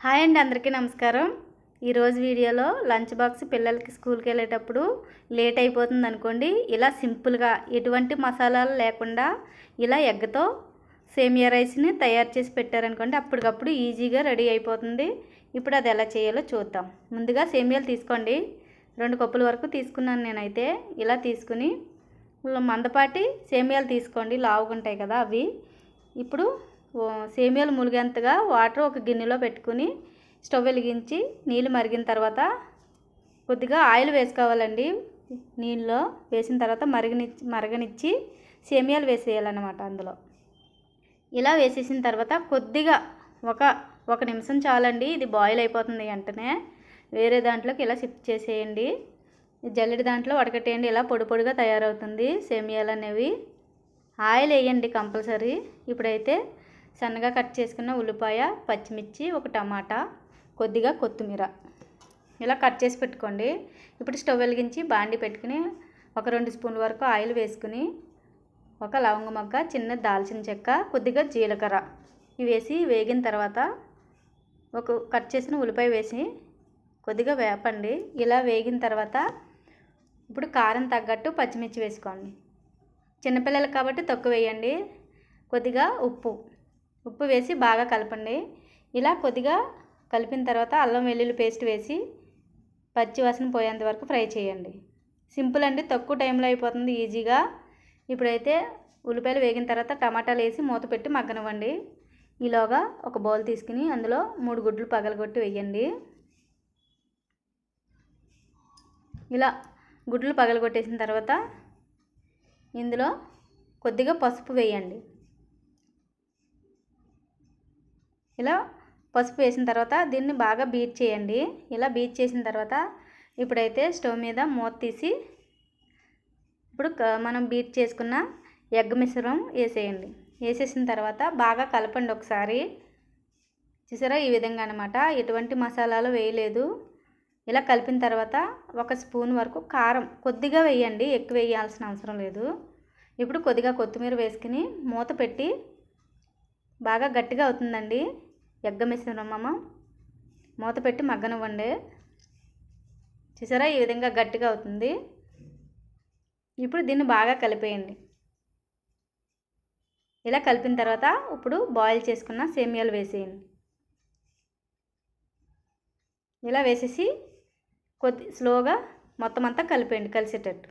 Hi అండి, అందరికీ నమస్కారం. ఈరోజు వీడియోలో లంచ్ బాక్స్ పిల్లలకి స్కూల్కి వెళ్ళేటప్పుడు లేట్ అయిపోతుంది అనుకోండి, ఇలా సింపుల్గా ఎటువంటి మసాలాలు లేకుండా ఇలా ఎగ్తో సేమియా రైస్ని తయారు చేసి పెట్టారనుకోండి, అప్పటికప్పుడు ఈజీగా రెడీ అయిపోతుంది. ఇప్పుడు అది ఎలా చేయాలో చూద్దాం. ముందుగా సేమియాలు తీసుకోండి. 2 కప్పుల వరకు తీసుకున్నాను నేనైతే. ఇలా తీసుకుని మందపాటి సేమియాలు తీసుకోండి, లావుగా ఉంటాయి కదా అవి. ఇప్పుడు సేమియాలు ములిగేంతగా వాటర్ ఒక గిన్నెలో పెట్టుకుని స్టవ్ వెలిగించి నీళ్ళు మరిగిన తర్వాత కొద్దిగా ఆయిల్ వేసుకోవాలండి. నీళ్ళలో వేసిన తర్వాత మరగనిచ్చి సేమియాలు వేసేయాలన్నమాట అందులో. ఇలా వేసేసిన తర్వాత కొద్దిగా ఒక నిమిషం చాలండి, ఇది బాయిల్ అయిపోతుంది. వెంటనే వేరే దాంట్లోకి ఇలా షిఫ్ట్ చేసేయండి. జల్లెడి దాంట్లో వడకట్టేయండి. ఇలా పొడి పొడిగా తయారవుతుంది సేమియాలు అనేవి. ఆయిల్ వేయండి కంపల్సరీ. ఇప్పుడైతే సన్నగా కట్ చేసుకున్న ఉల్లిపాయ, పచ్చిమిర్చి, ఒక టమాటా, కొద్దిగా కొత్తిమీర ఇలా కట్ చేసి పెట్టుకోండి. ఇప్పుడు స్టవ్ వెలిగించి బాండి పెట్టుకుని ఒక 2 స్పూన్ల వరకు ఆయిల్ వేసుకుని ఒక లవంగ మొగ్గ, చిన్న దాల్చిన చెక్క, కొద్దిగా జీలకర్ర ఇవి వేసి వేగిన తర్వాత ఒక కట్ చేసిన ఉల్లిపాయ వేసి కొద్దిగా వేపండి. ఇలా వేగిన తర్వాత ఇప్పుడు కారం తగ్గట్టు పచ్చిమిర్చి వేసుకోండి. చిన్నపిల్లలు కాబట్టి తక్కువ వేయండి. కొద్దిగా ఉప్పు వేసి బాగా కలపండి. ఇలా కొద్దిగా కలిపిన తర్వాత అల్లం వెల్లుల్లి పేస్ట్ వేసి పచ్చి వాసన పోయేంత వరకు ఫ్రై చేయండి. సింపుల్ అండి, తక్కువ టైంలో అయిపోతుంది ఈజీగా. ఇప్పుడైతే ఉల్లిపాయలు వేగిన తర్వాత టమాటాలు వేసి మూత పెట్టి మగ్గనివ్వండి. ఈలోగా ఒక బౌల్ తీసుకుని అందులో 3 గుడ్లు పగలగొట్టి వేయండి. ఇలా గుడ్లు పగలగొట్టేసిన తర్వాత ఇందులో కొద్దిగా పసుపు వేయండి. ఇలా పసుపు వేసిన తర్వాత దీన్ని బాగా బీట్ చేయండి. ఇలా బీట్ చేసిన తర్వాత ఇప్పుడైతే స్టవ్ మీద మూత తీసి ఇప్పుడు మనం బీట్ చేసుకున్న ఎగ్ మిశ్రమం వేసేయండి. వేసేసిన తర్వాత బాగా కలపండి ఒకసారి. చూసారా, ఈ విధంగా అనమాట. ఎటువంటి మసాలాలు వేయలేదు. ఇలా కలిపిన తర్వాత 1 స్పూన్ వరకు కారం కొద్దిగా వేయండి, ఎక్కువ వేయాల్సిన అవసరం లేదు. ఇప్పుడు కొద్దిగా కొత్తిమీర వేసుకుని మూత పెట్టి బాగా గట్టిగా అవుతుందండి ఎగ్గ మిశ్రమం. మూత పెట్టి మగ్గనివ్వండి. చూసారా, ఈ విధంగా గట్టిగా అవుతుంది. ఇప్పుడు దీన్ని బాగా కలిపేయండి. ఇలా కలిపిన తర్వాత ఇప్పుడు బాయిల్ చేసుకున్న సేమియాలు వేసేయండి. ఇలా వేసేసి స్లోగా మొత్తం అంతా కలిపేయండి కలిసేటట్టు.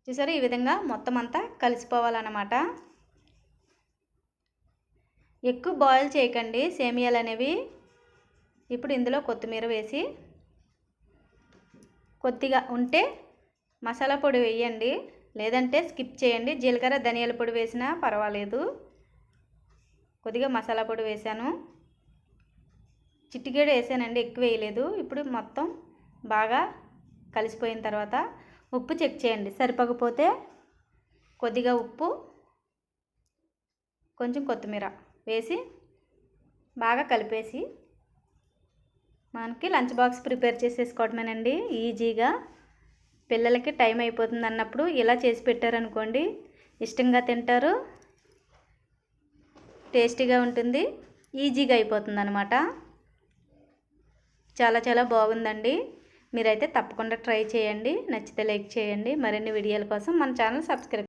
చూసారా, ఈ విధంగా మొత్తం అంతా కలిసిపోవాలన్నమాట. ఎక్కువ బాయిల్ చేయకండి సేమియాలు అనేవి. ఇప్పుడు ఇందులో కొత్తిమీర వేసి కొద్దిగా ఉంటే మసాలా పొడి వేయండి, లేదంటే స్కిప్ చేయండి. జీలకర్ర, ధనియాల పొడి వేసినా పర్వాలేదు. కొద్దిగా మసాలా పొడి వేసాను, చిటికెడు వేసానండి, ఎక్కువ వేయలేదు. ఇప్పుడు మొత్తం బాగా కలిసిపోయిన తర్వాత ఉప్పు చెక్ చేయండి. సరిపోకపోతే కొద్దిగా ఉప్పు, కొంచెం కొత్తిమీర వేసి బాగా కలిపేసి మనకి లంచ్ బాక్స్ ప్రిపేర్ చేసేసుకోవడమేనండి ఈజీగా. పిల్లలకి టైం అయిపోతుంది అన్నప్పుడు ఇలా చేసి పెట్టారనుకోండి, ఇష్టంగా తింటారు, టేస్టీగా ఉంటుంది, ఈజీగా అయిపోతుంది అన్నమాట. చాలా బాగుందండి. మీరైతే తప్పకుండా ట్రై చేయండి. నచ్చితే లైక్ చేయండి. మరిన్ని వీడియోల కోసం మన ఛానల్ సబ్స్క్రైబ్